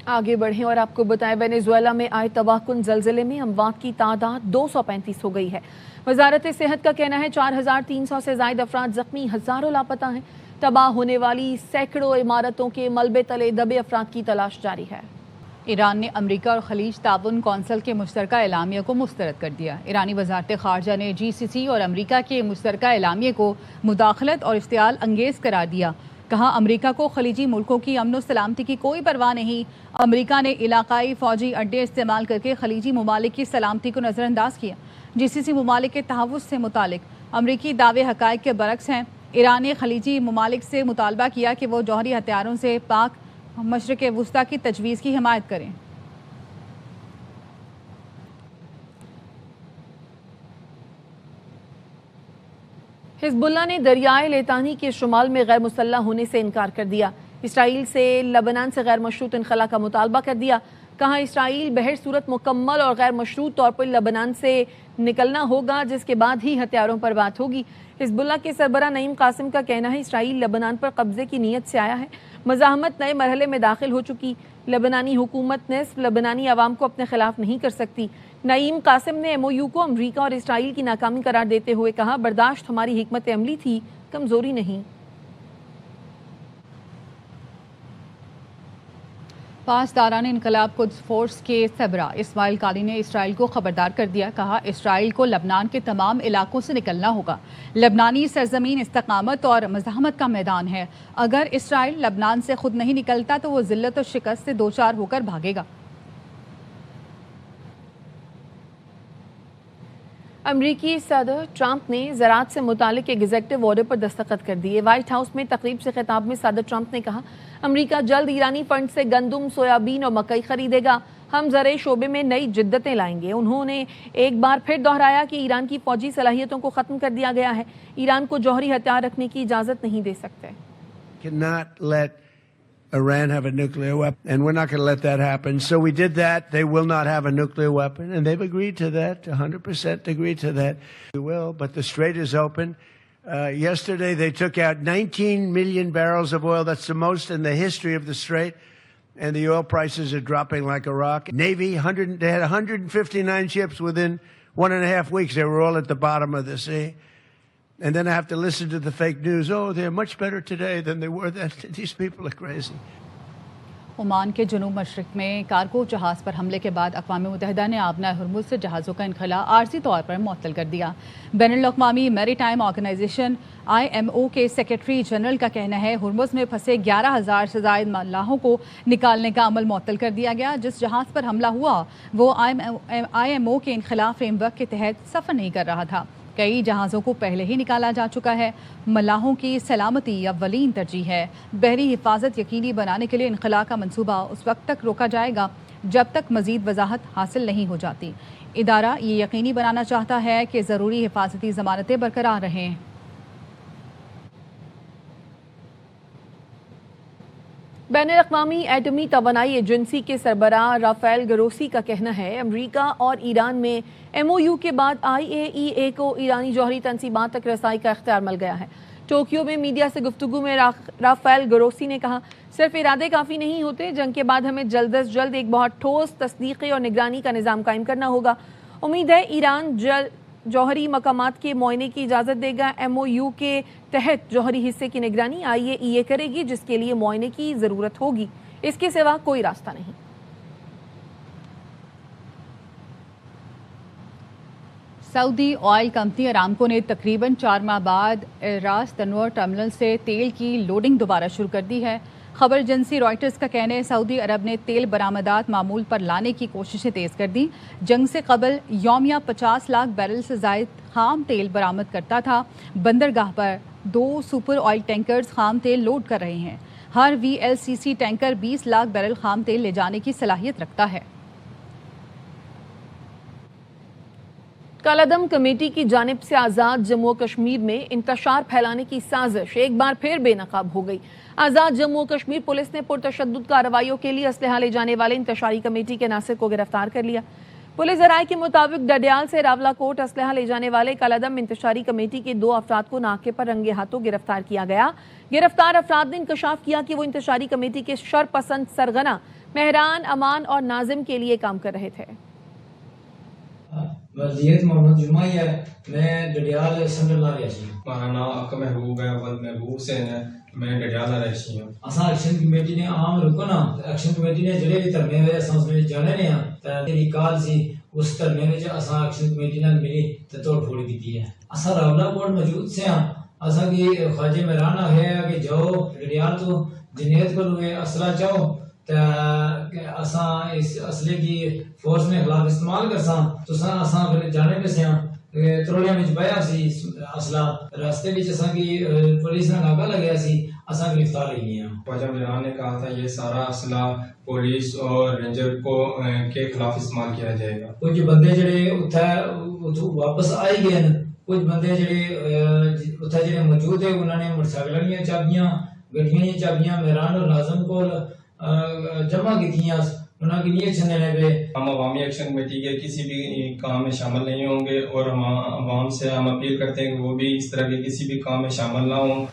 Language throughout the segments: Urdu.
آگے بڑھیں اور آپ کو بتائیں وینیزویلا میں آئے تباہ کن زلزلے میں اموات کی تعداد 235 ہو گئی ہے۔ وزارت صحت کا کہنا ہے 4300 سے زائد افراد زخمی، ہزاروں لاپتہ ہیں۔ تباہ ہونے والی سینکڑوں عمارتوں کے ملبے تلے دبے افراد کی تلاش جاری ہے۔ ایران نے امریکہ اور خلیج تعاون کونسل کے مشترکہ اعلامیہ کو مسترد کر دیا۔ ایرانی وزارت خارجہ نے جی سی سی اور امریکہ کے مشترکہ اعلامیہ کو مداخلت اور اشتعال انگیز قرار دیا۔ کہا امریکہ کو خلیجی ملکوں کی امن و سلامتی کی کوئی پرواہ نہیں۔ امریکہ نے علاقائی فوجی اڈے استعمال کر کے خلیجی ممالک کی سلامتی کو نظر انداز کیا۔ جی سی سی ممالک کے تحفظ سے متعلق امریکی دعوے حقائق کے برعکس ہیں۔ ایران نے خلیجی ممالک سے مطالبہ کیا کہ وہ جوہری ہتھیاروں سے پاک مشرق وسطیٰ کی تجویز کی حمایت کریں۔ حزب اللہ نے دریائے لیتانی کے شمال میں غیر مسلح ہونے سے انکار کر دیا۔ اسرائیل سے لبنان سے غیر مشروط انخلا کا مطالبہ کر دیا۔ کہا اسرائیل بہر صورت مکمل اور غیر مشروط طور پر لبنان سے نکلنا ہوگا، جس کے بعد ہی ہتھیاروں پر بات ہوگی۔ حزب اللہ کے سربراہ نعیم قاسم کا کہنا ہے اسرائیل لبنان پر قبضے کی نیت سے آیا ہے۔ مزاحمت نئے مرحلے میں داخل ہو چکی۔ لبنانی حکومت نصف لبنانی عوام کو اپنے خلاف نہیں کر سکتی۔ نعیم قاسم نے ایم او یو کو امریکہ اور اسرائیل کی ناکامی قرار دیتے ہوئے کہا برداشت ہماری حکمت عملی تھی، کمزوری نہیں۔ پاسداران انقلاب قدس فورس کے سربراہ اسماعیل قالی نے اسرائیل کو خبردار کر دیا۔ کہا اسرائیل کو لبنان کے تمام علاقوں سے نکلنا ہوگا۔ لبنانی سرزمین استقامت اور مزاحمت کا میدان ہے۔ اگر اسرائیل لبنان سے خود نہیں نکلتا تو وہ ذلت و شکست سے دوچار ہو کر بھاگے گا۔ امریکی صدر ٹرمپ نے زراعت سے متعلق ایک ایگزیکٹو آرڈر پر دستخط کر دیے۔ وائٹ ہاؤس میں تقریب سے خطاب میں صدر ٹرمپ نے کہا امریکہ جلد ایرانی فنڈ سے گندم، سویابین اور مکئی خریدے گا۔ ہم زرعی شعبے میں نئی جدتیں لائیں گے۔ انہوں نے ایک بار پھر دہرایا کہ ایران کی فوجی صلاحیتوں کو ختم کر دیا گیا ہے۔ ایران کو جوہری ہتھیار رکھنے کی اجازت نہیں دے سکتے۔ Iran have a nuclear weapon, and we're not going to let that happen. So we did that. They will not have a nuclear weapon, and they've agreed to that, 100% agreed to that. We will, but the strait is open. Yesterday they took out 19 million barrels of oil. That's the most in the history of the strait, and the oil prices are dropping like a rock. Navy, they had 159 ships within 1.5 weeks. They were all at the bottom of the sea. And then I have to listen to the fake news. Oh, they're much better today than they were then. These people are crazy. Oman کے جنوب مشرق میں کارگو جہاز پر حملے کے بعد اقوام متحدہ نے آبنہ ہرمز سے جہازوں کا انخلا عارضی طور پر معطل کر دیا۔ بین الاقوامی میری ٹائم آرگنائزیشن IMO کے سیکرٹری جنرل کا کہنا ہے ہرمز میں پھنسے 11,000 سے زائد ملاحوں کو نکالنے کا عمل معطل کر دیا گیا۔ جس جہاز پر حملہ ہوا وہ IMO کے انخلا فریم ورک کے تحت سفر نہیں کر رہا تھا۔ کئی جہازوں کو پہلے ہی نکالا جا چکا ہے۔ ملاحوں کی سلامتی اولین ترجیح ہے۔ بحری حفاظت یقینی بنانے کے لیے انخلا کا منصوبہ اس وقت تک روکا جائے گا جب تک مزید وضاحت حاصل نہیں ہو جاتی۔ ادارہ یہ یقینی بنانا چاہتا ہے کہ ضروری حفاظتی ضمانتیں برقرار رہیں۔ بین الاقوامی ایٹمی توانائی ایجنسی کے سربراہ رافیل گروسی کا کہنا ہے امریکہ اور ایران میں MOU کے بعد IAEA کو ایرانی جوہری تنصیبات تک رسائی کا اختیار مل گیا ہے۔ ٹوکیو میں میڈیا سے گفتگو میں رافیل گروسی نے کہا صرف ارادے کافی نہیں ہوتے، جنگ کے بعد ہمیں جلد از جلد ایک بہت ٹھوس تصدیقی اور نگرانی کا نظام قائم کرنا ہوگا۔ امید ہے ایران جوہری مقامات کے معائنے کی اجازت دے گا۔ MOU کے تحت جوہری حصے کی نگرانی IAEA کرے گی، جس کے لیے معائنے کی ضرورت ہوگی۔ اس کے سوا کوئی راستہ نہیں۔ سعودی آئل کمپنی ارامکو نے تقریباً 4 ماہ بعد راس تنور ٹرمینل سے تیل کی لوڈنگ دوبارہ شروع کر دی ہے۔ خبر ایجنسی رائٹرز کا کہنا ہے سعودی عرب نے تیل برآمدات معمول پر لانے کی کوششیں تیز کر دیں۔ جنگ سے قبل یومیہ 50 لاکھ بیرل سے زائد خام تیل برآمد کرتا تھا۔ بندرگاہ پر 2 سپر آئل ٹینکرز خام تیل لوڈ کر رہے ہیں۔ ہر VLCC ٹینکر 20 لاکھ بیرل خام تیل لے جانے کی صلاحیت رکھتا ہے۔ کالعدم کمیٹی کی جانب سے آزاد جموں و کشمیر میں انتشار پھیلانے کی سازش ایک بار پھر بے نقاب ہو گئی۔ آزاد جموں و کشمیر پولیس نے پرتشدد کارروائیوں کے لیے اسلحہ لے جانے والے انتشاری کمیٹی کے ناصر کو گرفتار کر لیا۔ پولیس ذرائع کے مطابق ڈڈیال سے راولا کوٹ اسلحہ لے جانے والے کالعدم انتشاری کمیٹی کے 2 افراد کو ناکے پر رنگے ہاتھوں گرفتار کیا گیا۔ گرفتار افراد نے انکشاف کیا کہ وہ انتشاری کمیٹی کے شرپسند سرغنہ مہران، امان اور ناظم کے لیے کام کر رہے تھے۔ وزیرت محمد جمعہ ہے، میں ڈڈیال سنٹر لا رہا سی۔ ہمارا نام آقا محبوب ہے، ولد محبوب حسین ہے، میں ڈڈیال لا رہا سی ہوں۔ اساں ایکشن کمیٹی نے عام رکو نا، ایکشن کمیٹی نے جڑے بھی دھرنے ہوئے اساں اس میں جانے نے تے میری کال سی اس دھرنے وچ اساں ایکشن کمیٹی نال ملی تے توڑ پھوڑ کیتی ہے۔ اساں راولا کوٹ موجود سے ہاں، اساں کی خواجہ مہران ہے کہ جاؤ ڈڈیال تو جنید کو ہوئے اسلحہ چاہو تے اساں اس اسلحے کی فورس میں خلاف استعمال کرساں تو اساں پھر جانے پہ سیاں تروڑیاں وچ پایا سی اسلحہ، راستے وچ اساں کی پولیس نے ناکا لگیا سی، اساں گرفتار ہو گئے ہیں۔ خواجہ مہران نے کہا تھا یہ سارا اسلحہ پولیس اور رینجر کو کے خلاف استعمال کیا جائے گا۔ کچھ بندے جڑے اتھے واپس آئی گئے ہیں، کچھ بندے جڑے اتھے جڑے موجود ہیں انہوں نے موٹر سائیکلاں دیاں چابیاں، گڈیاں دیاں چابیاں مہران اور ناظم کو جمع کیتیاں، انہاں کی نیت چھنے پہ۔ ہم عوامی ایکشن کمیٹی کے کسی بھی کام میں شامل نہیں ہوں گے اور ہم عوام سے ہم اپیل کرتے ہیں کہ وہ بھی اس طرح کے کسی بھی کام میں شامل نہ ہوں۔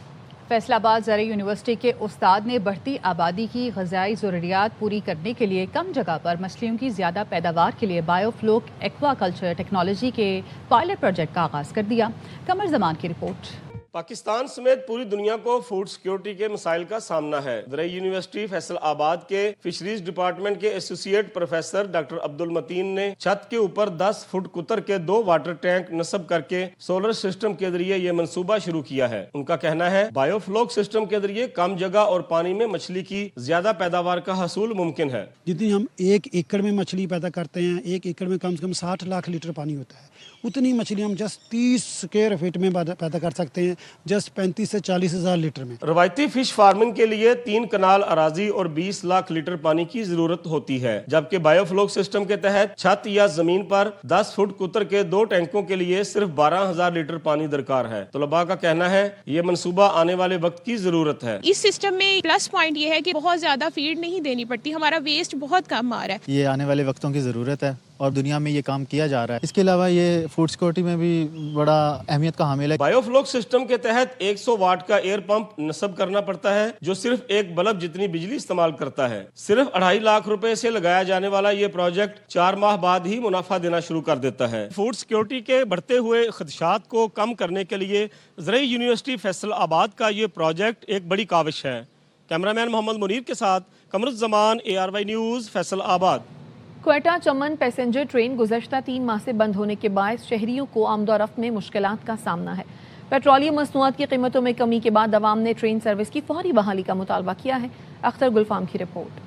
فیصل آباد زرعی یونیورسٹی کے استاد نے بڑھتی آبادی کی غذائی ضروریات پوری کرنے کے لیے کم جگہ پر مچھلیوں کی زیادہ پیداوار کے لیے bio flock aqua culture technology کے پائلٹ پروجیکٹ کا آغاز کر دیا۔ قمر زمان کی رپورٹ۔ پاکستان سمیت پوری دنیا کو فوڈ سیکیورٹی کے مسائل کا سامنا ہے۔ زرعی یونیورسٹی فیصل آباد کے فشریز ڈپارٹمنٹ کے ایسوسیٹ پروفیسر ڈاکٹر عبدالمتین نے چھت کے اوپر 10 فٹ قطر کے 2 واٹر ٹینک نصب کر کے سولر سسٹم کے ذریعے یہ منصوبہ شروع کیا ہے۔ ان کا کہنا ہے بایو فلوک سسٹم کے ذریعے کم جگہ اور پانی میں مچھلی کی زیادہ پیداوار کا حصول ممکن ہے۔ جتنی ہم 1 ایکڑ میں مچھلی پیدا کرتے ہیں، 1 ایکڑ میں کم سے کم 60 لاکھ لیٹر پانی ہوتا ہے، اتنی مچھلی ہم جسٹ 30 اسکوائر فٹ میں پیدا کر سکتے ہیں، جسٹ 35 سے 40 ہزار لیٹر میں۔ روایتی فش فارمنگ کے لیے 3 کنال اراضی اور 20 لاکھ لیٹر پانی کی ضرورت ہوتی ہے، جبکہ بایو فلوک سسٹم کے تحت چھت یا زمین پر 10 فٹ قطر کے 2 ٹینکوں کے لیے صرف 12,000 لیٹر پانی درکار ہے۔ طلباء کا کہنا ہے یہ منصوبہ آنے والے وقت کی ضرورت ہے۔ اس سسٹم میں پلس پوائنٹ یہ ہے کہ بہت زیادہ فیڈ نہیں دینی پڑتی، ہمارا ویسٹ بہت کم آ رہا ہے۔ یہ آنے والے وقتوں کی ضرورت ہے اور دنیا میں یہ کام کیا جا رہا ہے۔ اس کے علاوہ یہ فوڈ سیکورٹی میں بھی بڑا اہمیت کا حامل ہے۔ بایو فلوک سسٹم کے تحت 100 واٹ کا ایئر پمپ نصب کرنا پڑتا ہے جو صرف ایک بلب جتنی بجلی استعمال کرتا ہے۔ صرف 2.5 لاکھ روپے سے لگایا جانے والا یہ پروجیکٹ 4 ماہ بعد ہی منافع دینا شروع کر دیتا ہے۔ فوڈ سیکیورٹی کے بڑھتے ہوئے خدشات کو کم کرنے کے لیے زرعی یونیورسٹی فیصل آباد کا یہ پروجیکٹ ایک بڑی کاوش ہے۔ کیمرہ مین محمد منیر کے ساتھ قمرالزمان ARY نیوز فیصل آباد۔ کوئٹہ چمن پیسنجر ٹرین گزشتہ 3 ماہ سے بند ہونے کے باعث شہریوں کو آمد و رفت میں مشکلات کا سامنا ہے۔ پیٹرولیم مصنوعات کی قیمتوں میں کمی کے بعد عوام نے ٹرین سروس کی فوری بحالی کا مطالبہ کیا ہے۔ اختر گلفام کی رپورٹ۔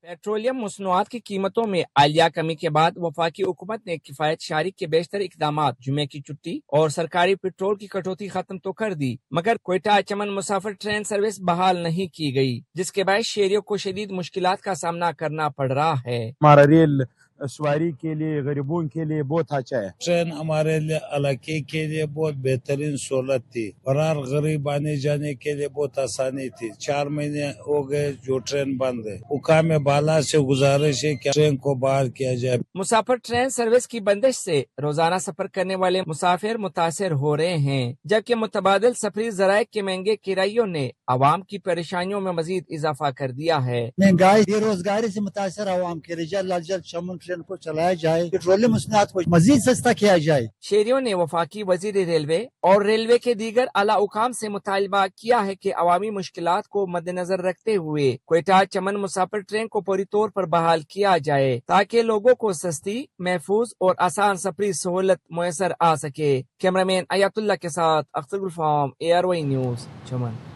پیٹرولیم مصنوعات کی قیمتوں میں عالیہ کمی کے بعد وفاقی حکومت نے کفایت شاری کے بیشتر اقدامات، جمعے کی چھٹی اور سرکاری پیٹرول کی کٹوتی ختم تو کر دی، مگر کوئٹہ چمن مسافر ٹرین سروس بحال نہیں کی گئی، جس کے باعث شہریوں کو شدید مشکلات کا سامنا کرنا پڑ رہا ہے۔ ہمارا ریل سواری کے لیے، غریبوں کے لیے بہت اچھا ہے۔ ٹرین ہمارے علاقے کے لیے بہت بہترین سہولت تھی، فرار غریب آنے جانے کے لیے بہت آسانی تھی۔ 4 مہینے ہو گئے جو ٹرین بند ہے۔ حکام بالا سے گزارش ہے کہ ٹرین کو بحال کیا جائے۔ مسافر ٹرین سروس کی بندش سے روزانہ سفر کرنے والے مسافر متاثر ہو رہے ہیں، جبکہ متبادل سفری ذرائع کے مہنگے کرایوں نے عوام کی پریشانیوں میں مزید اضافہ کر دیا ہے۔ مہنگائی بے روزگاری سے متاثر عوام کے لیے جلد از جلد چمن ٹرین کو چلایا جائے، پیٹرولیم مصنوعات کو مزید سستا کیا جائے۔ شہریوں نے وفاقی وزیر ریلوے اور ریلوے کے دیگر اعلیٰ حکام سے مطالبہ کیا ہے کہ عوامی مشکلات کو مد نظر رکھتے ہوئے کوئٹہ چمن مسافر ٹرین کو فوری طور پر بحال کیا جائے تاکہ لوگوں کو سستی، محفوظ اور آسان سفری سہولت میسر آ سکے۔ کیمرہ مین آیت اللہ کے ساتھ اختر گلفام ARY نیوز چمن۔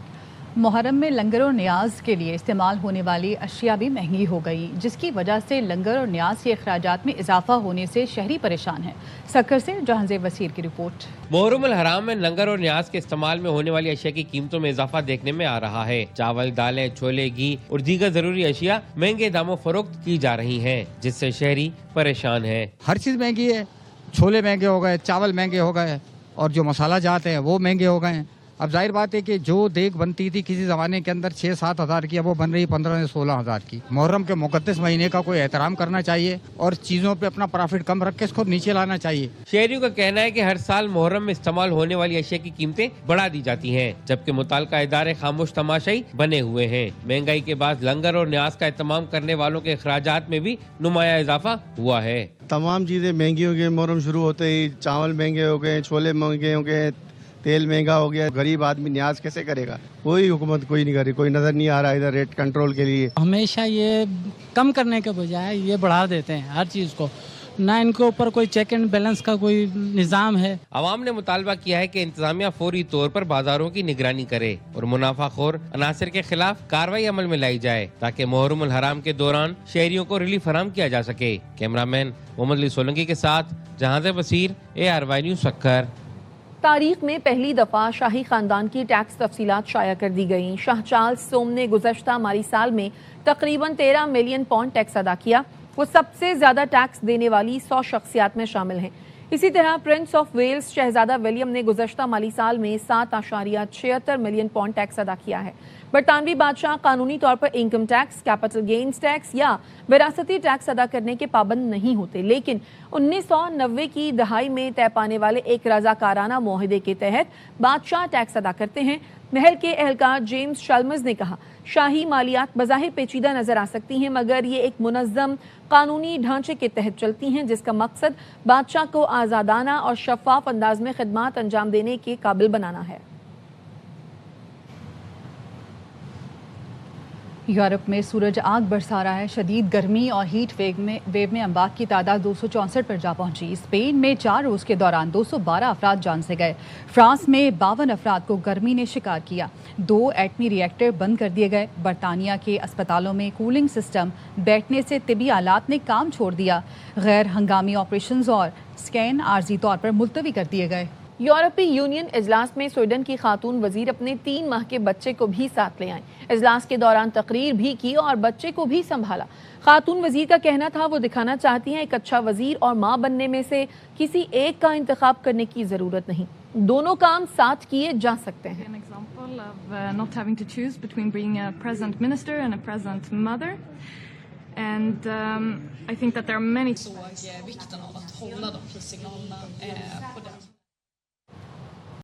محرم میں لنگر اور نیاز کے لیے استعمال ہونے والی اشیاء بھی مہنگی ہو گئی، جس کی وجہ سے لنگر اور نیاز کے اخراجات میں اضافہ ہونے سے شہری پریشان ہیں۔ سکر سے جہانزیب وسیر کی رپورٹ۔ محرم الحرام میں لنگر اور نیاز کے استعمال میں ہونے والی اشیاء کی قیمتوں میں اضافہ دیکھنے میں آ رہا ہے۔ چاول، دالیں، چھولے، گھی اور دیگر ضروری اشیاء مہنگے داموں فروخت کی جا رہی ہیں، جس سے شہری پریشان ہیں۔ ہر چیز مہنگی ہے، چھولے مہنگے ہو گئے، چاول مہنگے ہو گئے اور جو مسالہ جات ہیں وہ مہنگے ہو گئے ہیں۔ اب ظاہر بات ہے کہ جو دیگ بنتی تھی کسی زمانے کے اندر 6-7 ہزار کی، اب وہ بن رہی 15-16 ہزار کی۔ محرم کے مقدس مہینے کا کوئی احترام کرنا چاہیے اور چیزوں پہ اپنا پرافٹ کم رکھ کے اس کو نیچے لانا چاہیے۔ شہریوں کا کہنا ہے کہ ہر سال محرم میں استعمال ہونے والی اشیاء کی قیمتیں بڑھا دی جاتی ہیں، جبکہ متعلقہ ادارے خاموش تماشائی بنے ہوئے ہیں۔ مہنگائی کے بعد لنگر اور نیاز کا اہتمام کرنے والوں کے اخراجات میں بھی نمایاں اضافہ ہوا ہے۔ تمام چیزیں مہنگی ہو گئی، محرم شروع ہوتے ہی چاول مہنگے ہو گئے، چھولے مہنگے ہو گئے، تیل مہنگا ہو گیا، غریب آدمی نیاز کیسے کرے گا؟ کوئی حکومت کوئی نہیں کر رہی، کوئی نظر نہیں آ رہا ادھر ریٹ کنٹرول کے لیے۔ ہمیشہ یہ کم کرنے کے بجائے یہ بڑھا دیتے ہیں ہر چیز کو، نہ ان کے اوپر کوئی چیک اینڈ بیلنس کا کوئی نظام ہے۔ عوام نے مطالبہ کیا ہے کہ انتظامیہ فوری طور پر بازاروں کی نگرانی کرے اور منافع خور عناصر کے خلاف کارروائی عمل میں لائی جائے تاکہ محرم الحرام کے دوران شہریوں کو ریلیف فراہم کیا جا سکے۔ کیمرہ مین محمد علی سولنگی کے ساتھ جہاز بصیر، ARY نیوز سکھر۔ تاریخ میں پہلی دفعہ شاہی خاندان کی ٹیکس تفصیلات شائع کر دی گئیں۔ شاہ چارلس سوم نے گزشتہ مالی سال میں تقریباً 13 ملین پاؤنڈ ٹیکس ادا کیا۔ وہ سب سے زیادہ ٹیکس دینے والی 100 شخصیات میں شامل ہیں۔ اسی طرح پرنس آف ویلز شہزادہ ولیم نے گزشتہ مالی سال میں 7.76 ملین پاؤنڈ ٹیکس ادا کیا ہے۔ برطانوی بادشاہ قانونی طور پر income tax, capital gains tax یا وراثتی ٹیکس ادا کرنے کے پابند نہیں ہوتے، لیکن 1990 کی دہائی میں طے پانے والے ایک رضاکارانہ معاہدے کے تحت بادشاہ ٹیکس ادا کرتے ہیں۔ محل کے اہلکار جیمز شلمز نے کہا، شاہی مالیات بظاہر پیچیدہ نظر آ سکتی ہیں، مگر یہ ایک منظم قانونی ڈھانچے کے تحت چلتی ہیں جس کا مقصد بادشاہ کو آزادانہ اور شفاف انداز میں خدمات انجام دینے کے قابل بنانا ہے۔ یورپ میں سورج آگ برسا رہا ہے۔ شدید گرمی اور ہیٹ ویو میں اموات کی تعداد 264 پر جا پہنچی۔ اسپین میں 4 روز کے دوران 212 افراد جان سے گئے۔ فرانس میں 52 افراد کو گرمی نے شکار کیا۔ 2 ایٹمی ری ایکٹر بند کر دیے گئے۔ برطانیہ کے اسپتالوں میں کولنگ سسٹم بیٹھنے سے طبی آلات نے کام چھوڑ دیا۔ غیر ہنگامی آپریشنز اور سکین عارضی طور پر ملتوی کر دیے گئے۔ یورپی یونین اجلاس میں سویڈن کی خاتون وزیر اپنے 3 ماہ کے بچے کو بھی ساتھ لے آئیں۔ اجلاس کے دوران تقریر بھی کی اور بچے کو بھی سنبھالا۔ خاتون وزیر کا کہنا تھا وہ دکھانا چاہتی ہیں ایک اچھا وزیر اور ماں بننے میں سے کسی ایک کا انتخاب کرنے کی ضرورت نہیں، دونوں کام ساتھ کیے جا سکتے ہیں۔ And I think that there are many vikten av att hålla de här signalerna på det.